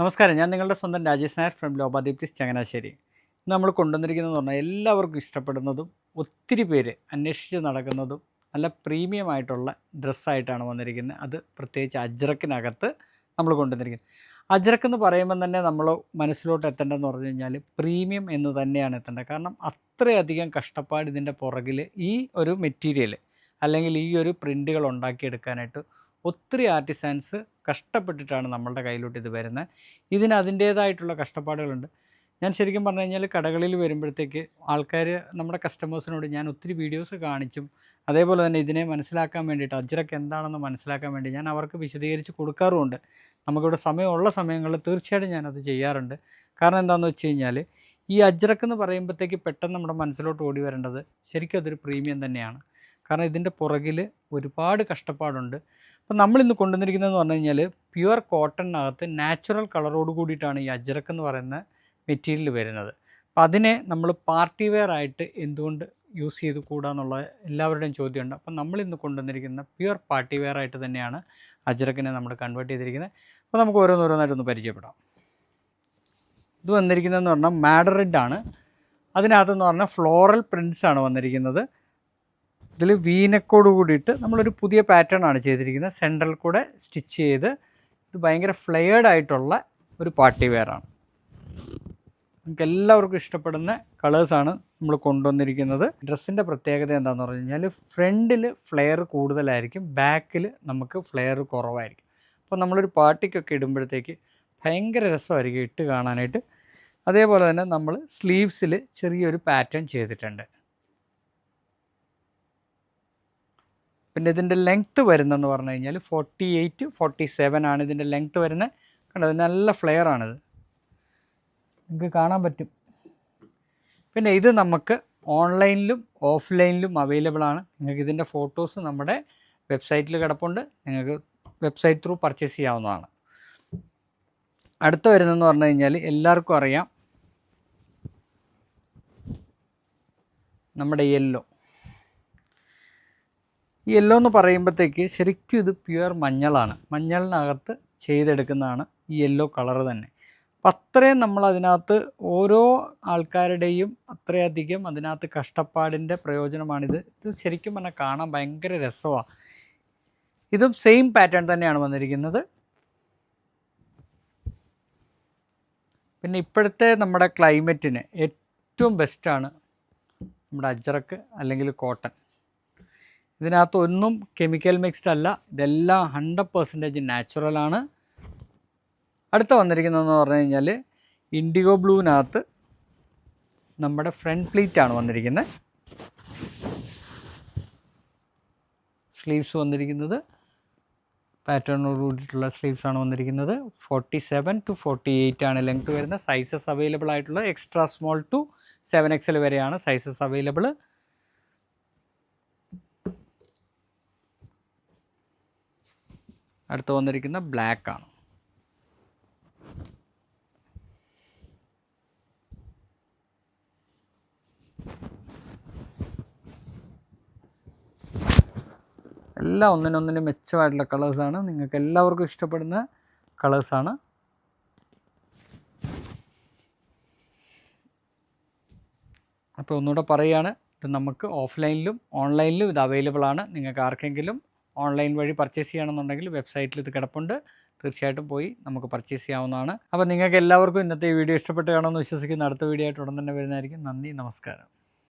നമസ്കാരം, ഞാൻ നിങ്ങളുടെ സ്വന്തം രാജേഷ് നായർ ഫ്രം ലോബാദീപ്തിസ് ചങ്ങനാശ്ശേരി. ഇന്ന് നമ്മൾ കൊണ്ടുവന്നിരിക്കുന്നതെന്ന് പറഞ്ഞാൽ എല്ലാവർക്കും ഇഷ്ടപ്പെടുന്നതും ഒത്തിരി പേര് അന്വേഷിച്ച് നടക്കുന്നതും നല്ല പ്രീമിയം ആയിട്ടുള്ള ഡ്രസ്സായിട്ടാണ് വന്നിരിക്കുന്നത്. അത് പ്രത്യേകിച്ച് അജ്രക്കിനകത്ത് നമ്മൾ കൊണ്ടുവന്നിരിക്കുന്നത്. അജ്രക്ക് എന്ന് പറയുമ്പോൾ തന്നെ നമ്മൾ മനസ്സിലോട്ട് എത്തേണ്ടതെന്ന് പറഞ്ഞു കഴിഞ്ഞാൽ പ്രീമിയം എന്ന് തന്നെയാണ് എത്തേണ്ടത്. കാരണം അത്രയധികം കഷ്ടപ്പാട് ഇതിൻ്റെ പുറകിൽ ഈ ഒരു മെറ്റീരിയൽ അല്ലെങ്കിൽ ഈ ഒരു പ്രിൻ്റുകൾ ഉണ്ടാക്കിയെടുക്കാനായിട്ട് ഒത്തിരി ആർട്ടിസാൻസ് കഷ്ടപ്പെട്ടിട്ടാണ് നമ്മളുടെ കയ്യിലോട്ട് ഇത് വരുന്നത്. ഇതിന് അതിൻ്റേതായിട്ടുള്ള കഷ്ടപ്പാടുകളുണ്ട്. ഞാൻ ശരിക്കും പറഞ്ഞു കഴിഞ്ഞാൽ കടകളിൽ വരുമ്പോഴത്തേക്ക് ആൾക്കാർ നമ്മുടെ കസ്റ്റമേഴ്സിനോട് ഞാൻ ഒത്തിരി വീഡിയോസ് കാണിച്ചും അതേപോലെ തന്നെ ഇതിനെ മനസ്സിലാക്കാൻ വേണ്ടിയിട്ട് അജ്രക്ക് എന്താണെന്ന് മനസ്സിലാക്കാൻ വേണ്ടി ഞാൻ അവർക്ക് വിശദീകരിച്ച് കൊടുക്കാറുമുണ്ട്. നമുക്കിവിടെ സമയമുള്ള സമയങ്ങളിൽ തീർച്ചയായിട്ടും ഞാനത് ചെയ്യാറുണ്ട്. കാരണം എന്താണെന്ന് വെച്ച് കഴിഞ്ഞാൽ ഈ അജ്രക്ക് എന്ന് പറയുമ്പോഴത്തേക്ക് പെട്ടെന്ന് നമ്മുടെ മനസ്സിലോട്ട് ഓടി വരേണ്ടത് ശരിക്കും അതൊരു പ്രീമിയം തന്നെയാണ്. കാരണം ഇതിൻ്റെ പുറകിൽ ഒരുപാട് കഷ്ടപ്പാടുണ്ട്. അപ്പോൾ നമ്മളിന്ന് കൊണ്ടുവന്നിരിക്കുന്നതെന്ന് പറഞ്ഞു കഴിഞ്ഞാൽ പ്യുവർ കോട്ടണിനകത്ത് നാച്ചുറൽ കളറോട് കൂടിയിട്ടാണ് ഈ അജ്രക്ക് എന്ന് പറയുന്ന മെറ്റീരിയൽ വരുന്നത്. അപ്പോൾ അതിനെ നമ്മൾ പാർട്ടി വെയർ ആയിട്ട് എന്തുകൊണ്ട് യൂസ് ചെയ്ത് കൂടാന്നുള്ള എല്ലാവരുടെയും ചോദ്യമുണ്ട്. അപ്പോൾ നമ്മളിന്ന് കൊണ്ടുവന്നിരിക്കുന്ന പ്യുവർ പാർട്ടി വെയർ ആയിട്ട് തന്നെയാണ് അജ്രക്കിനെ നമ്മൾ കൺവേർട്ട് ചെയ്തിരിക്കുന്നത്. അപ്പോൾ നമുക്ക് ഓരോന്നോരോന്നായിട്ടൊന്ന് പരിചയപ്പെടാം. ഇത് വന്നിരിക്കുന്നതെന്ന് പറഞ്ഞാൽ മാഡർ റെഡ് ആണ്. അതിനകത്തെന്ന് പറഞ്ഞാൽ ഫ്ലോറൽ പ്രിൻറ്റ്സ് ആണ് വന്നിരിക്കുന്നത്. ഇതിൽ വീനക്കോട് കൂടിയിട്ട് നമ്മളൊരു പുതിയ പാറ്റേൺ ആണ് ചെയ്തിരിക്കുന്നത്. സെൻട്രൽ കൂടെ സ്റ്റിച്ച് ചെയ്ത് ഇത് ഭയങ്കര ഫ്ലെയർഡ് ആയിട്ടുള്ള ഒരു പാർട്ടി വെയറാണ്. നമുക്ക് എല്ലാവർക്കും ഇഷ്ടപ്പെടുന്ന കളേഴ്സാണ് നമ്മൾ കൊണ്ടുവന്നിരിക്കുന്നത്. ഡ്രസ്സിൻ്റെ പ്രത്യേകത എന്താണെന്ന് പറഞ്ഞു കഴിഞ്ഞാൽ ഫ്രണ്ടിൽ ഫ്ലെയർ കൂടുതലായിരിക്കും, ബാക്കിൽ നമുക്ക് ഫ്ലെയർ കുറവായിരിക്കും. അപ്പോൾ നമ്മളൊരു പാർട്ടിക്കൊക്കെ ഇടുമ്പോഴത്തേക്ക് ഭയങ്കര രസമായിരിക്കും ഇട്ട് കാണാനായിട്ട്. അതേപോലെ തന്നെ നമ്മൾ സ്ലീവ്സിൽ ചെറിയൊരു പാറ്റേൺ ചെയ്തിട്ടുണ്ട്. പിന്നെ ഇതിൻ്റെ ലെങ്ത്ത് വരുന്നതെന്ന് പറഞ്ഞു കഴിഞ്ഞാൽ 48-47 ആണ് ഇതിൻ്റെ ലെങ്ത്ത് വരുന്നത്. കണ്ടത് നല്ല ഫ്ലെയറാണിത്, നിങ്ങൾക്ക് കാണാൻ പറ്റും. പിന്നെ ഇത് നമുക്ക് ഓൺലൈനിലും ഓഫ്ലൈനിലും അവൈലബിൾ ആണ്. നിങ്ങൾക്ക് ഇതിൻ്റെ ഫോട്ടോസ് നമ്മുടെ വെബ്സൈറ്റിൽ കിടപ്പുണ്ട്. നിങ്ങൾക്ക് വെബ്സൈറ്റ് ത്രൂ പർച്ചേസ് ചെയ്യാവുന്നതാണ്. അടുത്ത വരുന്നതെന്ന് പറഞ്ഞു കഴിഞ്ഞാൽ എല്ലാവർക്കും അറിയാം, നമ്മുടെ യെല്ലോ. ഈ യെല്ലോ എന്ന് പറയുമ്പോഴത്തേക്ക് ശരിക്കും ഇത് പ്യുവർ മഞ്ഞളാണ്. മഞ്ഞളിനകത്ത് ചെയ്തെടുക്കുന്നതാണ് ഈ യെല്ലോ കളറ് തന്നെ. അപ്പം അത്രയും നമ്മൾ അതിനകത്ത് ഓരോ ആൾക്കാരുടെയും അത്രയധികം അതിനകത്ത് കഷ്ടപ്പാടിൻ്റെ പ്രയോജനമാണിത്. ഇത് ശരിക്കും പറഞ്ഞാൽ കാണാൻ ഭയങ്കര രസമാണ്. ഇതും സെയിം പാറ്റേൺ തന്നെയാണ് വന്നിരിക്കുന്നത്. പിന്നെ ഇപ്പോഴത്തെ നമ്മുടെ ക്ലൈമറ്റിന് ഏറ്റവും ബെസ്റ്റാണ് നമ്മുടെ അജ്രക്ക് അല്ലെങ്കിൽ കോട്ടൺ. ഇതിനകത്ത് ഒന്നും കെമിക്കൽ മിക്സ്ഡ് അല്ല, ഇതെല്ലാം 100% നാച്ചുറലാണ്. അടുത്ത വന്നിരിക്കുന്നതെന്ന് പറഞ്ഞു കഴിഞ്ഞാൽ ഇൻഡിഗോ ബ്ലൂവിനകത്ത് നമ്മുടെ ഫ്രണ്ട് പ്ലീറ്റാണ് വന്നിരിക്കുന്നത്. സ്ലീവ്സ് വന്നിരിക്കുന്നത് പാറ്റേണോട് കൂടിയിട്ടുള്ള സ്ലീവ്സാണ് വന്നിരിക്കുന്നത്. 47-48 ആണ് ലെങ്ത് വരുന്നത്. സൈസസ് അവൈലബിൾ ആയിട്ടുള്ളത് എക്സ്ട്രാ സ്മോൾ ടു 7XL വരെയാണ് സൈസസ് അവൈലബിൾ. അടുത്ത് വന്നിരിക്കുന്ന ബ്ലാക്ക് ആണ്. എല്ലാം ഒന്നിനൊന്നിന് മെച്ചമായിട്ടുള്ള കളേഴ്സാണ്. നിങ്ങൾക്ക് എല്ലാവർക്കും ഇഷ്ടപ്പെടുന്ന കളേഴ്സാണ്. അപ്പോൾ ഒന്നുകൂടെ പറയുകയാണ്, ഇത് നമുക്ക് ഓഫ്ലൈനിലും ഓൺലൈനിലും ഇത് അവൈലബിൾ ആണ്. നിങ്ങൾക്ക് ആർക്കെങ്കിലും ഓൺലൈൻ വഴി പർച്ചേസ് ചെയ്യണമെന്നുണ്ടെങ്കിൽ വെബ്സൈറ്റിൽ ഇത് കിടപ്പുണ്ട്. തീർച്ചയായിട്ടും പോയി നമുക്ക് പർച്ചേസ് ചെയ്യാവുന്നതാണ്. അപ്പോൾ നിങ്ങൾക്ക് എല്ലാവർക്കും ഇന്നത്തെ ഈ വീഡിയോ ഇഷ്ടപ്പെട്ട് കാണുമെന്ന് വിശ്വസിക്കുന്ന അടുത്ത വീഡിയോ ആയിട്ട് ഉടൻ തന്നെ വരുന്നതായിരിക്കും. നന്ദി, നമസ്കാരം.